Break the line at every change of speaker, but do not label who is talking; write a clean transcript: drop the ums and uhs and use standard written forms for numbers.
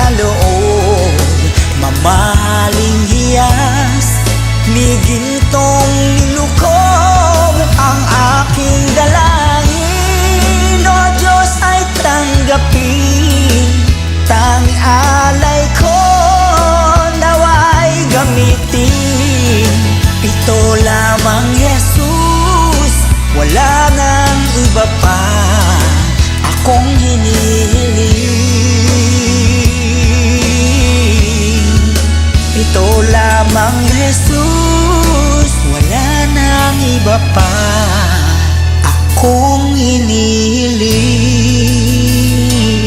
kaloob, mamahaling hiyas, ni gintong nilukob ang aking dalangin. O Diyos ay tanggapin, tangi alay ko naway gamitin. Ito lamang Jesus, wala nang iba pa akong hinihingi.